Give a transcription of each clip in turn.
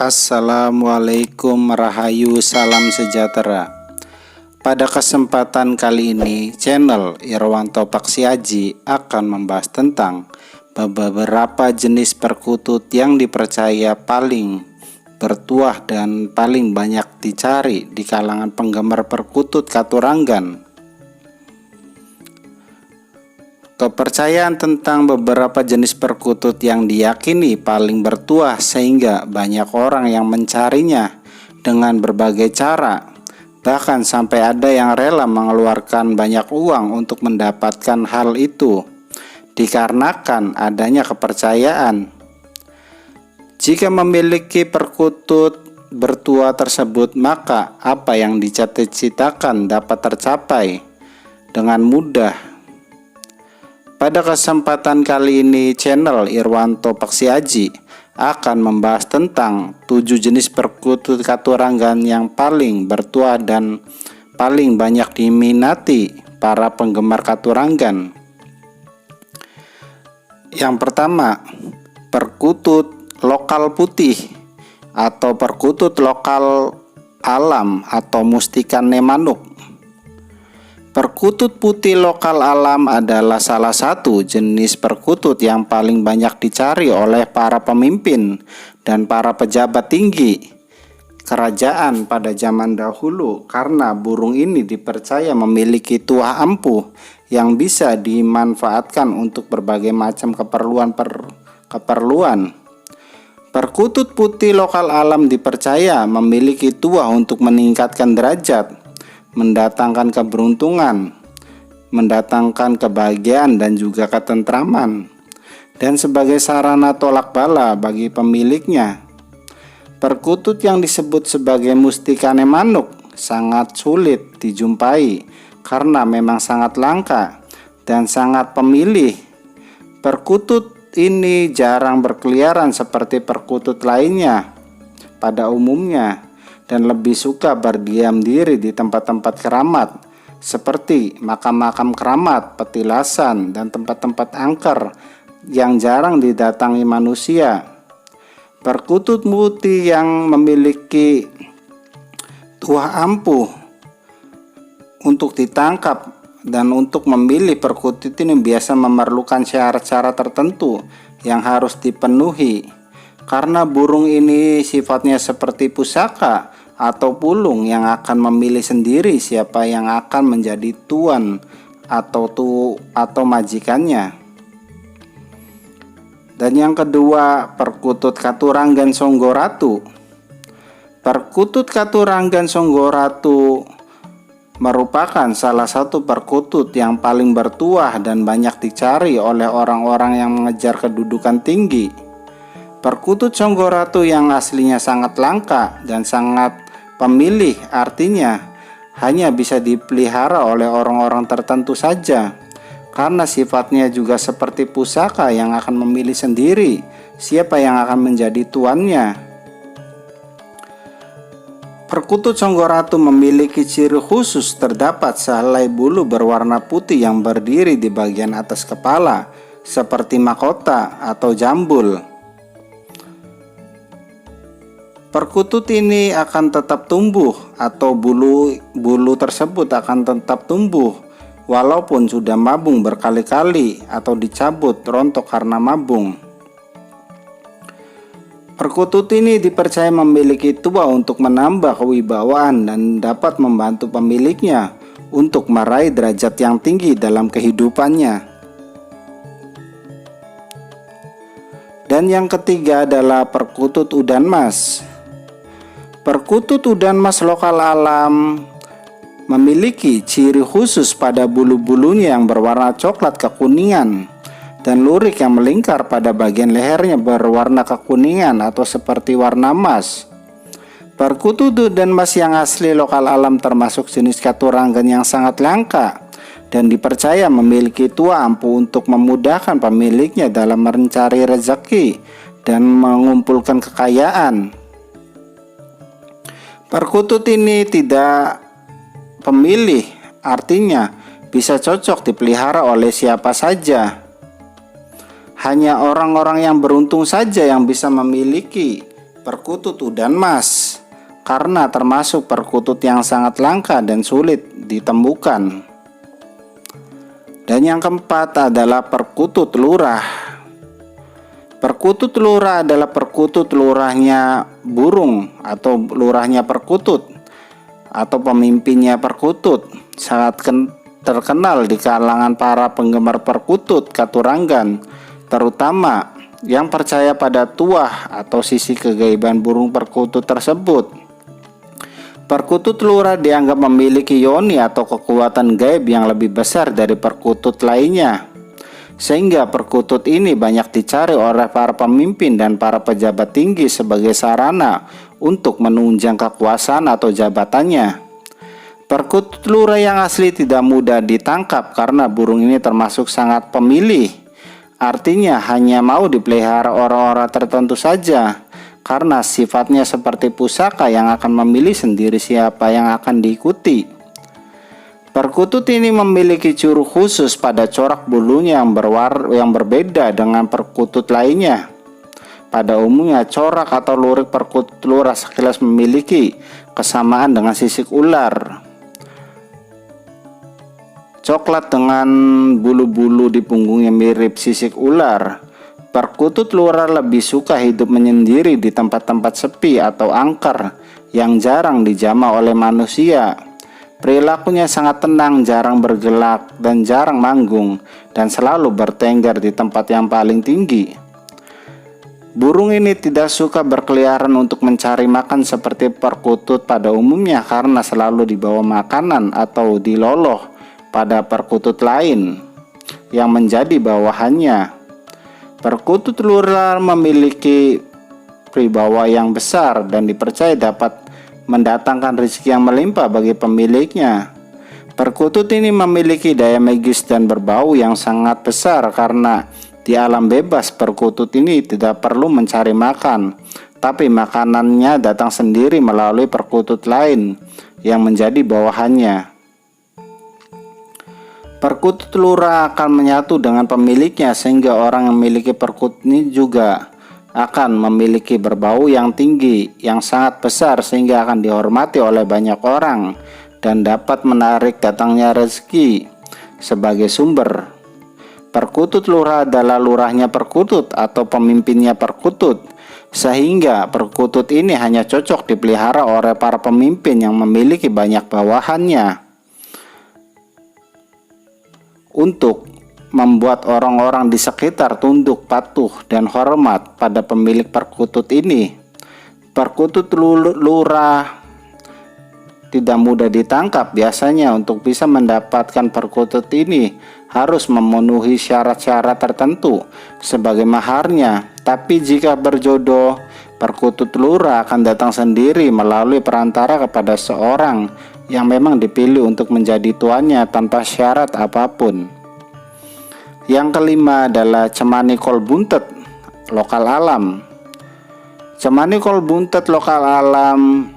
Assalamualaikum, rahayu, salam sejahtera. Pada kesempatan kali ini, channel Irwanto Paksiaji akan membahas tentang beberapa jenis perkutut yang dipercaya paling bertuah dan paling banyak dicari di kalangan penggemar perkutut Katurangan. Kepercayaan tentang beberapa jenis perkutut yang diyakini paling bertuah sehingga banyak orang yang mencarinya dengan berbagai cara. Bahkan sampai ada yang rela mengeluarkan banyak uang untuk mendapatkan hal itu, dikarenakan adanya kepercayaan jika memiliki perkutut bertuah tersebut, maka apa yang dicita-citakan dapat tercapai dengan mudah. Pada kesempatan kali ini, channel Irwanto Paksiaji akan membahas tentang 7 jenis perkutut Katurangan yang paling bertuah dan paling banyak diminati para penggemar Katurangan. Yang pertama, perkutut lokal putih atau perkutut lokal alam atau Mustika Nemanuk. Perkutut putih lokal alam adalah salah satu jenis perkutut yang paling banyak dicari oleh para pemimpin dan para pejabat tinggi kerajaan pada zaman dahulu, karena burung ini dipercaya memiliki tuah ampuh yang bisa dimanfaatkan untuk berbagai macam keperluan. Perkutut putih lokal alam dipercaya memiliki tuah untuk meningkatkan derajat, mendatangkan keberuntungan, mendatangkan kebahagiaan dan juga ketentraman, dan sebagai sarana tolak bala bagi pemiliknya. Perkutut yang disebut sebagai Mustika Nemanuk sangat sulit dijumpai karena memang sangat langka dan sangat pemilih. Perkutut ini jarang berkeliaran seperti perkutut lainnya pada umumnya, dan lebih suka berdiam diri di tempat-tempat keramat seperti makam-makam keramat, petilasan, dan tempat-tempat angker yang jarang didatangi manusia. Perkutut putih yang memiliki tuah ampuh untuk ditangkap dan untuk memilih perkutut ini biasa memerlukan syarat-syarat tertentu yang harus dipenuhi. Karena burung ini sifatnya seperti pusaka atau pulung yang akan memilih sendiri siapa yang akan menjadi tuan atau majikannya. Dan yang kedua, perkutut Katurangan Songgoratu. Perkutut Katurangan Songgoratu merupakan salah satu perkutut yang paling bertuah dan banyak dicari oleh orang-orang yang mengejar kedudukan tinggi. Perkutut Songgoratu yang aslinya sangat langka dan sangat pemilih, artinya hanya bisa dipelihara oleh orang-orang tertentu saja, karena sifatnya juga seperti pusaka yang akan memilih sendiri siapa yang akan menjadi tuannya. Perkutut Songgoratu memiliki ciri khusus, terdapat sehelai bulu berwarna putih yang berdiri di bagian atas kepala seperti mahkota atau jambul. Perkutut ini akan tetap tumbuh atau bulu tersebut akan tetap tumbuh walaupun sudah mabung berkali-kali atau dicabut rontok karena mabung. Perkutut ini dipercaya memiliki tuah untuk menambah kewibawaan dan dapat membantu pemiliknya untuk meraih derajat yang tinggi dalam kehidupannya. Dan yang ketiga adalah perkutut udan mas. Perkutut udan mas lokal alam memiliki ciri khusus pada bulu-bulunya yang berwarna coklat kekuningan dan lurik yang melingkar pada bagian lehernya berwarna kekuningan atau seperti warna emas. Perkutut udan mas yang asli lokal alam termasuk jenis Katurangan yang sangat langka dan dipercaya memiliki tuah ampuh untuk memudahkan pemiliknya dalam mencari rezeki dan mengumpulkan kekayaan. Perkutut ini tidak pemilih, artinya bisa cocok dipelihara oleh siapa saja. Hanya orang-orang yang beruntung saja yang bisa memiliki perkutut udan mas, karena termasuk perkutut yang sangat langka dan sulit ditemukan. Dan yang keempat adalah perkutut lurah. Perkutut lurah adalah perkutut lurahnya burung atau lurahnya perkutut atau pemimpinnya perkutut. Sangat terkenal di kalangan para penggemar perkutut Katurangan, terutama yang percaya pada tuah atau sisi kegaiban burung perkutut tersebut. Perkutut lurah dianggap memiliki yoni atau kekuatan gaib yang lebih besar dari perkutut lainnya, sehingga perkutut ini banyak dicari oleh para pemimpin dan para pejabat tinggi sebagai sarana untuk menunjang kekuasaan atau jabatannya. Perkutut lurah yang asli tidak mudah ditangkap karena burung ini termasuk sangat pemilih. Artinya hanya mau dipelihara orang-orang tertentu saja, karena sifatnya seperti pusaka yang akan memilih sendiri siapa yang akan diikuti. Perkutut ini memiliki ciri khusus pada corak bulunya yang berbeda dengan perkutut lainnya. Pada umumnya corak atau lurik perkutut lurah sekilas memiliki kesamaan dengan sisik ular coklat dengan bulu-bulu di punggungnya mirip sisik ular. Perkutut lurah lebih suka hidup menyendiri di tempat-tempat sepi atau angker yang jarang dijamah oleh manusia. Perilakunya sangat tenang, jarang bergelak dan jarang manggung, dan selalu bertengger di tempat yang paling tinggi. Burung ini tidak suka berkeliaran untuk mencari makan seperti perkutut pada umumnya karena selalu dibawa makanan atau diloloh pada perkutut lain yang menjadi bawahannya. Perkutut lurah memiliki wibawa yang besar dan dipercaya dapat mendatangkan rezeki yang melimpah bagi pemiliknya. Perkutut ini memiliki daya magis dan berbau yang sangat besar karena di alam bebas perkutut ini tidak perlu mencari makan, tapi makanannya datang sendiri melalui perkutut lain yang menjadi bawahannya. Perkutut lurah akan menyatu dengan pemiliknya sehingga orang yang memiliki perkutut ini juga akan memiliki berbau yang tinggi, yang sangat besar sehingga akan dihormati oleh banyak orang dan dapat menarik datangnya rezeki sebagai sumber. Perkutut lurah adalah lurahnya perkutut atau pemimpinnya perkutut, sehingga perkutut ini hanya cocok dipelihara oleh para pemimpin yang memiliki banyak bawahannya, untuk membuat orang-orang di sekitar tunduk, patuh, dan hormat pada pemilik perkutut ini. Perkutut lurah tidak mudah ditangkap. Biasanya untuk bisa mendapatkan perkutut ini harus memenuhi syarat-syarat tertentu sebagai maharnya. Tapi jika berjodoh, perkutut lurah akan datang sendiri melalui perantara kepada seorang yang memang dipilih untuk menjadi tuannya tanpa syarat apapun. Yang kelima adalah cemani kol buntet lokal alam. Cemani kol buntet lokal alam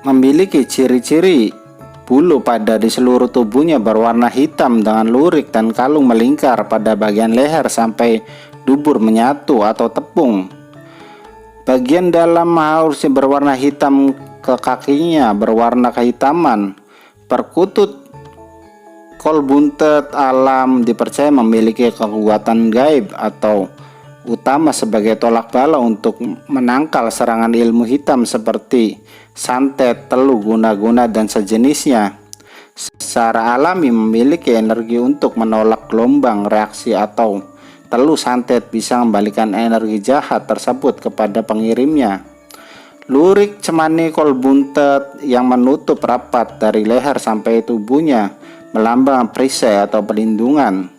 memiliki ciri-ciri bulu pada di seluruh tubuhnya berwarna hitam dengan lurik dan kalung melingkar pada bagian leher sampai dubur menyatu atau tepung. Bagian dalam harusnya berwarna hitam, ke kakinya berwarna kehitaman. Perkutut kol buntet alam dipercaya memiliki kekuatan gaib atau utama sebagai tolak bala untuk menangkal serangan ilmu hitam seperti santet, telu, guna-guna, dan sejenisnya. Secara alami memiliki energi untuk menolak gelombang reaksi atau telu santet bisa membalikan energi jahat tersebut kepada pengirimnya. Lurik cemani kol buntet yang menutup rapat dari leher sampai tubuhnya melambang perisai atau perlindungan.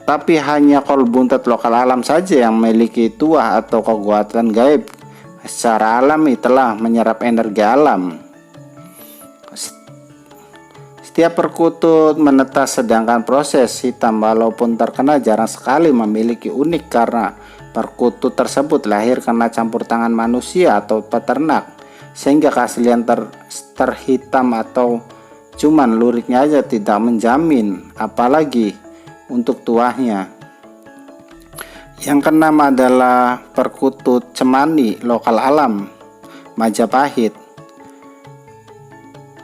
Tapi hanya kol buntet lokal alam saja yang memiliki tuah atau kekuatan gaib secara alami telah menyerap energi alam. Setiap perkutut menetas, sedangkan proses hitam walaupun terkenal jarang sekali memiliki unik karena perkutut tersebut lahir karena campur tangan manusia atau peternak, sehingga keaslian terhitam atau cuman luriknya aja tidak menjamin, apalagi untuk tuahnya. Yang keenam adalah perkutut cemani lokal alam Majapahit.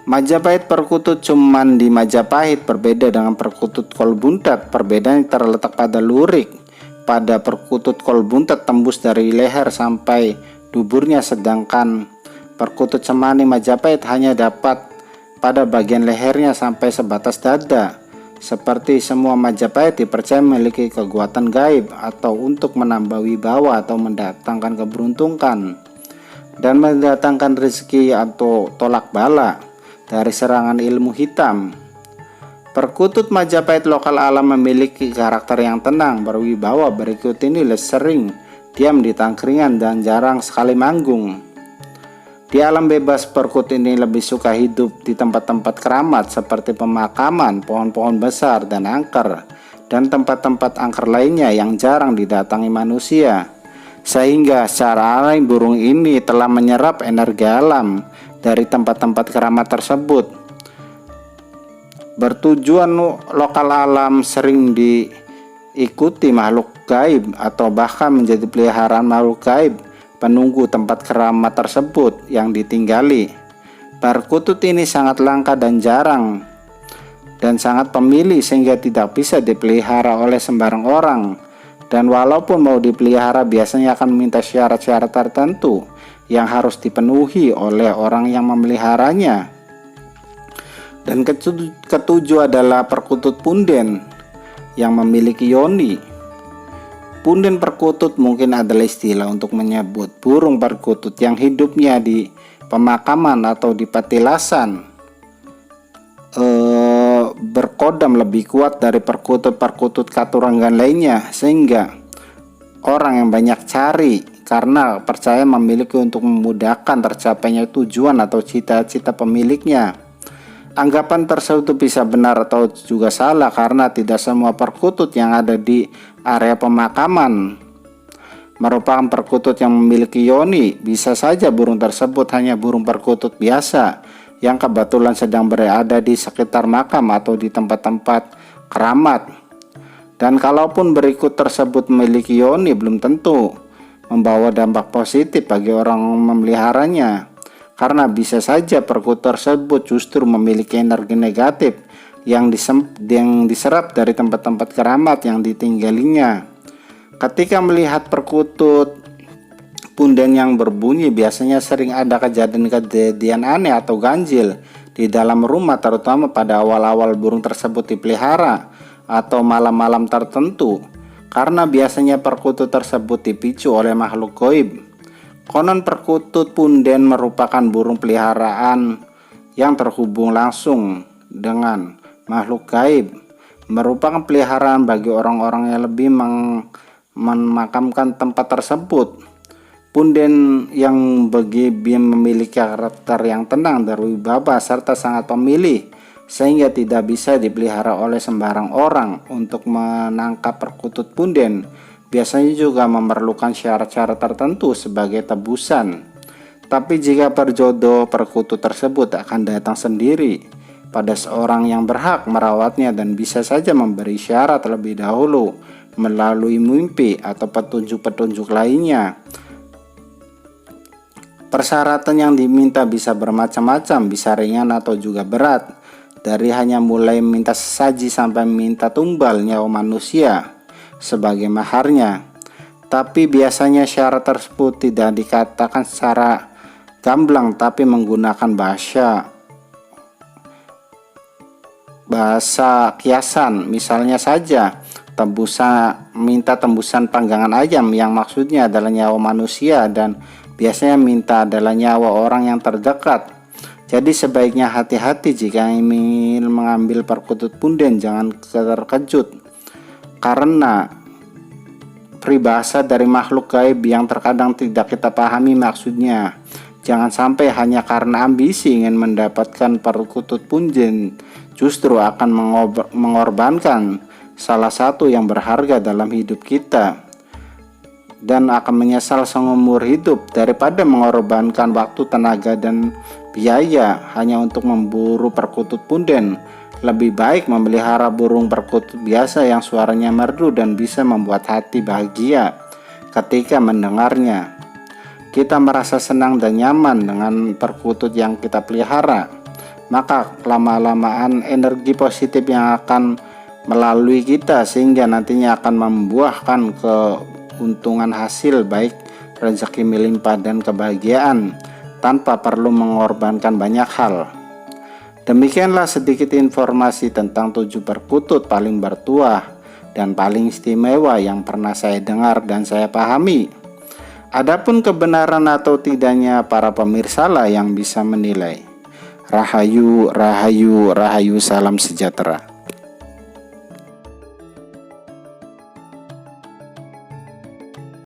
Majapahit perkutut cuman di Majapahit berbeda dengan perkutut kolbuntat. Perbedaannya terletak pada lurik. Pada perkutut kolbuntat tembus dari leher sampai duburnya, sedangkan perkutut cemani Majapahit hanya dapat pada bagian lehernya sampai sebatas dada. Seperti semua Majapahit dipercaya memiliki kekuatan gaib atau untuk menambah wibawa atau mendatangkan keberuntungan dan mendatangkan rezeki atau tolak bala dari serangan ilmu hitam. Perkutut Majapahit lokal alam memiliki karakter yang tenang, berwibawa. Berikut ini sering diam di tangkringan dan jarang sekali manggung. Di alam bebas, perkutut ini lebih suka hidup di tempat-tempat keramat seperti pemakaman, pohon-pohon besar dan angker, dan tempat-tempat angker lainnya yang jarang didatangi manusia. Sehingga secara alami burung ini telah menyerap energi alam dari tempat-tempat keramat tersebut. Bertujuan lokal alam sering diikuti makhluk gaib atau bahkan menjadi peliharaan makhluk gaib penunggu tempat keramat tersebut yang ditinggali. Perkutut ini sangat langka dan jarang dan sangat pemilih sehingga tidak bisa dipelihara oleh sembarang orang. Dan walaupun mau dipelihara biasanya akan meminta syarat-syarat tertentu yang harus dipenuhi oleh orang yang memeliharanya. Dan ketujuh adalah perkutut punden yang memiliki yoni. Punden perkutut mungkin adalah istilah untuk menyebut burung perkutut yang hidupnya di pemakaman atau di petilasan. Berkodam lebih kuat dari perkutut-perkutut katuranggan lainnya, sehingga orang yang banyak cari karena percaya memiliki untuk memudahkan tercapainya tujuan atau cita-cita pemiliknya. Anggapan tersebut bisa benar atau juga salah karena tidak semua perkutut yang ada di area pemakaman merupakan perkutut yang memiliki yoni. Bisa saja burung tersebut hanya burung perkutut biasa yang kebetulan sedang berada di sekitar makam atau di tempat-tempat keramat. Dan kalaupun berikut tersebut memiliki yoni, belum tentu membawa dampak positif bagi orang memeliharanya, karena bisa saja perkutut tersebut justru memiliki energi negatif yang diserap dari tempat-tempat keramat yang ditinggalinya. Ketika melihat perkutut punden yang berbunyi, biasanya sering ada kejadian-kejadian aneh atau ganjil di dalam rumah, terutama pada awal-awal burung tersebut dipelihara atau malam-malam tertentu, karena biasanya perkutut tersebut dipicu oleh makhluk gaib. Konon perkutut punden merupakan burung peliharaan yang terhubung langsung dengan makhluk gaib, merupakan peliharaan bagi orang-orang yang lebih memakamkan tempat tersebut. Punden yang memiliki karakter yang tenang dan wibawa serta sangat pemilih, sehingga tidak bisa dipelihara oleh sembarang orang. Untuk menangkap perkutut punden biasanya juga memerlukan syarat-syarat tertentu sebagai tebusan. Tapi jika berjodoh, perkutut tersebut akan datang sendiri pada seorang yang berhak merawatnya dan bisa saja memberi syarat terlebih dahulu melalui mimpi atau petunjuk-petunjuk lainnya. Persyaratan yang diminta bisa bermacam-macam, bisa ringan atau juga berat, dari hanya mulai minta sesaji sampai minta tumbal nyawa manusia sebagai maharnya. Tapi biasanya syarat tersebut tidak dikatakan secara gamblang, tapi menggunakan bahasa kiasan. Misalnya saja minta tembusan panggangan ayam yang maksudnya adalah nyawa manusia, dan biasanya minta adalah nyawa orang yang terdekat. Jadi sebaiknya hati-hati jika ingin mengambil perkutut punden, jangan terkejut karena peribahasa dari makhluk gaib yang terkadang tidak kita pahami maksudnya. Jangan sampai hanya karena ambisi ingin mendapatkan perkutut punden justru akan mengorbankan salah satu yang berharga dalam hidup kita dan akan menyesal seumur hidup daripada mengorbankan waktu, tenaga, dan biaya hanya untuk memburu perkutut punden. Lebih baik memelihara burung perkutut biasa yang suaranya merdu dan bisa membuat hati bahagia ketika mendengarnya. Kita merasa senang dan nyaman dengan perkutut yang kita pelihara, maka lama-lamaan energi positif yang akan melalui kita sehingga nantinya akan membuahkan keuntungan hasil baik rezeki melimpah dan kebahagiaan tanpa perlu mengorbankan banyak hal. Demikianlah sedikit informasi tentang 7 perkutut paling bertuah dan paling istimewa yang pernah saya dengar dan saya pahami. Adapun kebenaran atau tidaknya para pemirsa lah yang bisa menilai. Rahayu, rahayu, rahayu, salam sejahtera.